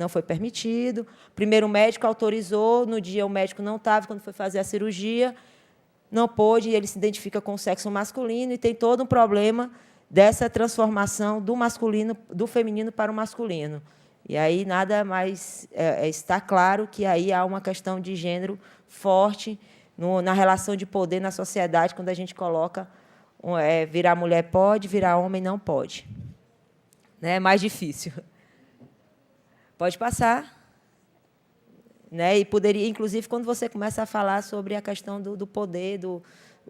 não foi permitido. Primeiro o médico autorizou, no dia o médico não estava, quando foi fazer a cirurgia, não pôde, e ele se identifica com o sexo masculino, e tem todo um problema dessa transformação do masculino, do feminino para o masculino. E aí nada mais está claro que aí há uma questão de gênero forte na relação de poder na sociedade, quando a gente coloca virar mulher pode, virar homem não pode. É mais difícil. Pode passar. Né? E poderia, inclusive, quando você começa a falar sobre a questão do poder, o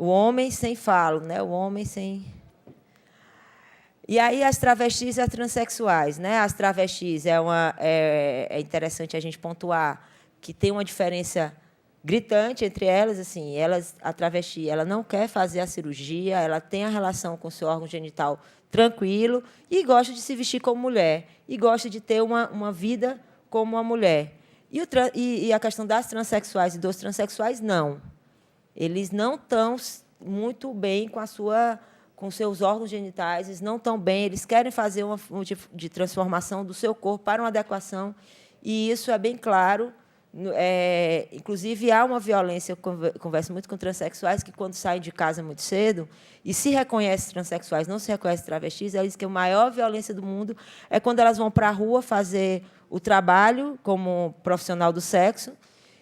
homem sem falo, né? O homem sem... E aí as travestis e as transexuais, né? As travestis é interessante a gente pontuar que tem uma diferença gritante entre elas, assim, a travesti, ela não quer fazer a cirurgia, ela tem a relação com o seu órgão genital tranquilo e gosta de se vestir como mulher e gosta de ter uma vida como uma mulher. E a questão das transexuais e dos transexuais, não. Eles não estão muito bem com seus órgãos genitais, eles não estão bem, eles querem fazer um tipo de transformação do seu corpo para uma adequação, e isso é bem claro. Inclusive, há uma violência, eu converso muito com transexuais, que, quando saem de casa muito cedo e se reconhecem transexuais, não se reconhecem travestis, eles dizem que a maior violência do mundo é quando elas vão para a rua fazer o trabalho como profissional do sexo,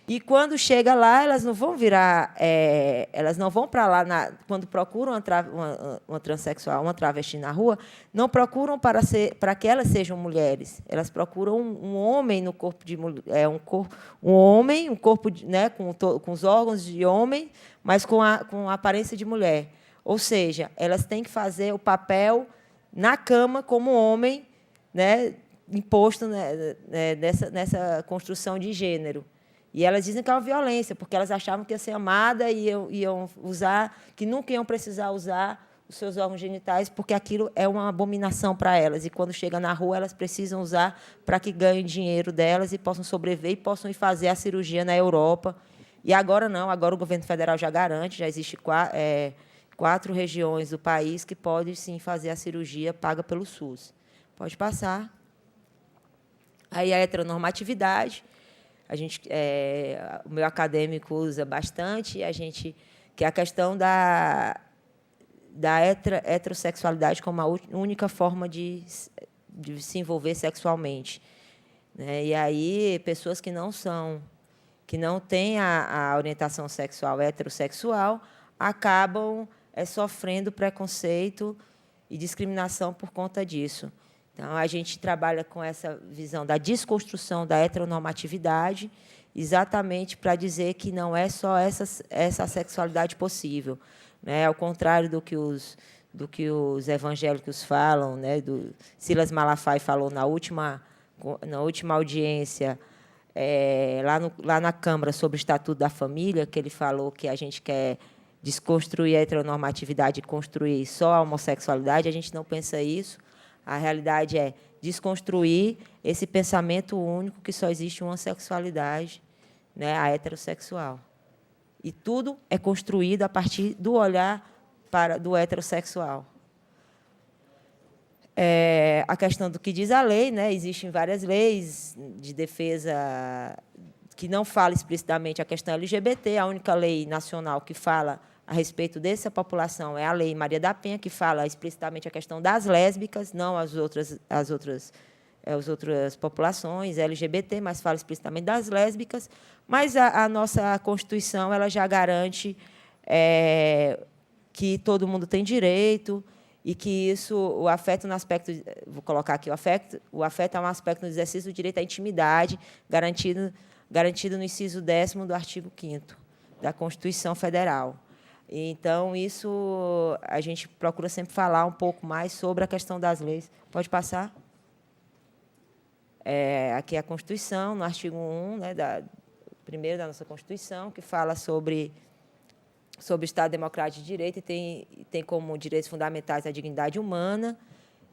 e, quando chega lá, elas não vão virar... elas não vão para lá, quando procuram uma transexual, uma travesti na rua, não procuram para que elas sejam mulheres. Elas procuram um homem no corpo de mulher, um homem, um corpo, né, com os órgãos de homem, mas com a aparência de mulher. Ou seja, elas têm que fazer o papel na cama como homem, né, imposto, né, nessa construção de gênero. E elas dizem que é uma violência, porque elas achavam que ia ser amada e iam usar, que nunca iam precisar usar os seus órgãos genitais, porque aquilo é uma abominação para elas. E, quando chegam na rua, elas precisam usar para que ganhem dinheiro delas e possam sobreviver e possam ir fazer a cirurgia na Europa. E agora não, agora o governo federal já garante, já existe 4 regiões do país que podem, sim, fazer a cirurgia paga pelo SUS. Pode passar. Aí a heteronormatividade. O meu acadêmico usa bastante, que é a questão da heterossexualidade como a única forma de se envolver sexualmente. Né? E aí, pessoas que não têm a orientação sexual heterossexual acabam sofrendo preconceito e discriminação por conta disso. Então, a gente trabalha com essa visão da desconstrução da heteronormatividade, exatamente para dizer que não é só essa sexualidade possível. Né? Ao contrário do que os evangélicos falam, né? Do Silas Malafaia falou na última audiência, lá na Câmara, sobre o Estatuto da Família, que ele falou que a gente quer desconstruir a heteronormatividade e construir só a homossexualidade. A gente não pensa isso. A realidade é desconstruir esse pensamento único que só existe uma sexualidade, né, a heterossexual. E tudo é construído a partir do olhar do heterossexual. A questão do que diz a lei, né, existem várias leis de defesa que não falam explicitamente a questão LGBT. A única lei nacional que fala a respeito dessa população é a Lei Maria da Penha, que fala explicitamente a questão das lésbicas, não as outras populações LGBT, mas fala explicitamente das lésbicas. Mas a nossa Constituição ela já garante que todo mundo tem direito e que isso, o afeto no aspecto, vou colocar aqui, o afeto é um aspecto no exercício do direito à intimidade, garantido no inciso 10º do artigo 5º da Constituição Federal. Então, isso a gente procura sempre falar um pouco mais sobre a questão das leis. Pode passar? Aqui é a Constituição, no artigo 1, né, primeiro da nossa Constituição, que fala sobre o Estado Democrático de Direito e tem como direitos fundamentais a dignidade humana.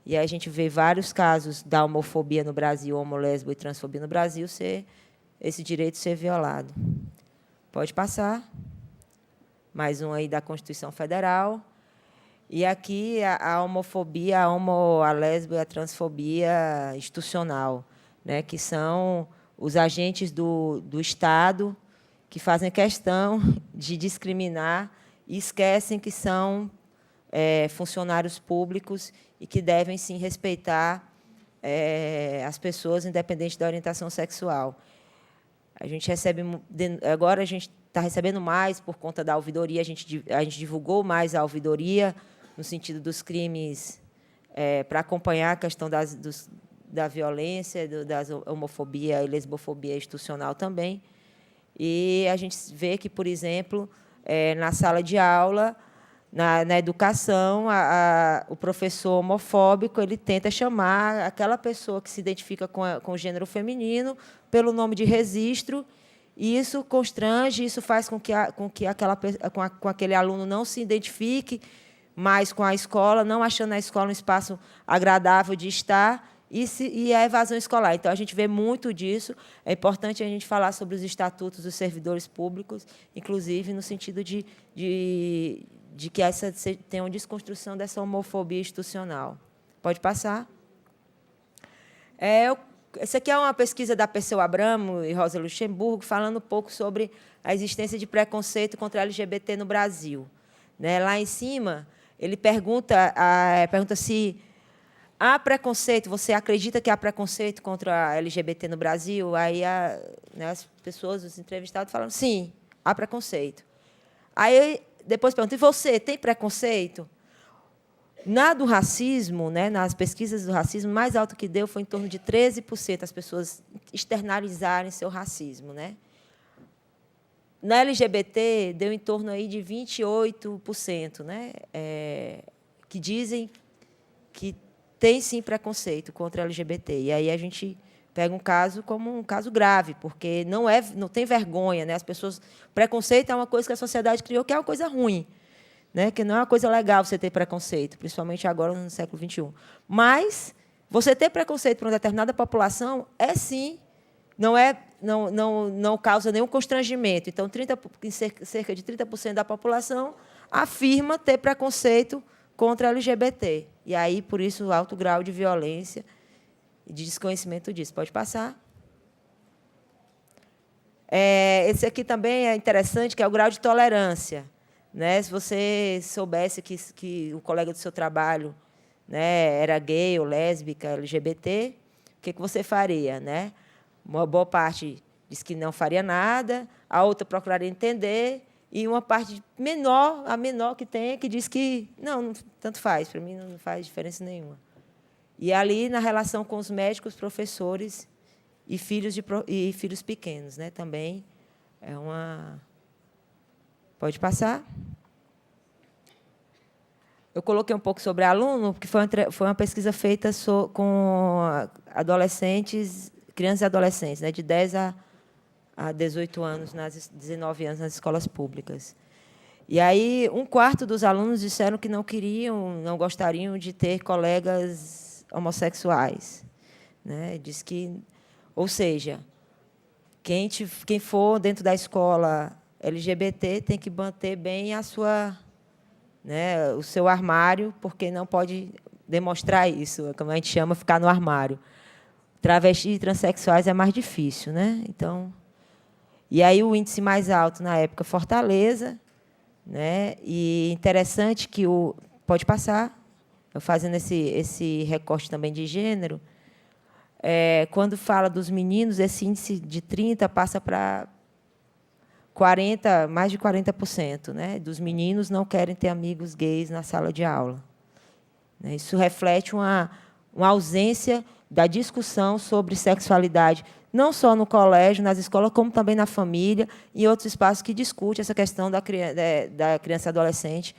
E aí a gente vê vários casos da homofobia no Brasil, homolésbica e transfobia no Brasil, esse direito ser violado. Pode passar. Mais um aí da Constituição Federal. E aqui a homofobia, a lésbica e a transfobia institucional. né, que são os agentes do Estado que fazem questão de discriminar e esquecem que são funcionários públicos e que devem, sim, respeitar as pessoas, independente da orientação sexual. A gente recebe, agora a gente está recebendo mais por conta da ouvidoria, a gente divulgou mais a ouvidoria, no sentido dos crimes, para acompanhar a questão da violência, da homofobia e lesbofobia institucional também. E a gente vê que, por exemplo, na sala de aula, na educação, o professor homofóbico ele tenta chamar aquela pessoa que se identifica com o gênero feminino pelo nome de registro, e isso constrange, isso faz com que aquele aluno não se identifique mais com a escola, não achando a escola um espaço agradável de estar, e a evasão escolar. Então, a gente vê muito disso. É importante a gente falar sobre os estatutos dos servidores públicos, inclusive no sentido de que tenha uma desconstrução dessa homofobia institucional. Pode passar. Essa aqui é uma pesquisa da Perseu Abramo e Rosa Luxemburgo, falando um pouco sobre a existência de preconceito contra a LGBT no Brasil. Né? Lá em cima, ele pergunta se há preconceito, você acredita que há preconceito contra a LGBT no Brasil? Aí as pessoas, os entrevistados, falam, sim, há preconceito. Aí depois pergunta, e você tem preconceito? Do racismo, né, nas pesquisas do racismo, mais alto que deu foi em torno de 13% as pessoas externalizarem seu racismo. Né? Na LGBT, deu em torno aí de 28%, né, que dizem que tem, sim, preconceito contra a LGBT. E aí a gente pega um caso como um caso grave, porque não tem vergonha. Né? As pessoas, preconceito é uma coisa que a sociedade criou, que é uma coisa ruim. Né? Que não é uma coisa legal você ter preconceito, principalmente agora no século XXI. Mas você ter preconceito por uma determinada população sim, não causa nenhum constrangimento. Então, cerca de 30% da população afirma ter preconceito contra a LGBT. E aí, por isso, o alto grau de violência e de desconhecimento disso. Pode passar. Esse aqui também é interessante, que é o grau de tolerância. Né? Se você soubesse que o colega do seu trabalho, né, era gay ou lésbica, LGBT, o que você faria? Né? Uma boa parte diz que não faria nada, a outra procuraria entender, e uma parte menor, a menor que tem, que diz que não tanto faz, para mim não faz diferença nenhuma. E ali, na relação com os médicos, professores e filhos pequenos, né, também é uma... Pode passar. Eu coloquei um pouco sobre aluno, porque foi uma pesquisa feita com adolescentes, crianças e adolescentes, né, de 10 a 18 anos, 19 anos nas escolas públicas. E aí, 1/4 dos alunos disseram que não gostariam de ter colegas homossexuais. Né? Diz que, ou seja, quem for dentro da escola LGBT tem que manter bem o seu armário, porque não pode demonstrar isso, como a gente chama, ficar no armário. Travestis e transexuais é mais difícil. Né? Então, e aí o índice mais alto, na época, Fortaleza. Né? E interessante que pode passar, eu fazendo esse recorte também de gênero, quando fala dos meninos, esse índice de 30% passa para 40%, mais de 40%. Né? Dos meninos não querem ter amigos gays na sala de aula. Né? Isso reflete uma ausência da discussão sobre sexualidade, não só no colégio, nas escolas, como também na família e em outros espaços que discutem essa questão da criança e adolescente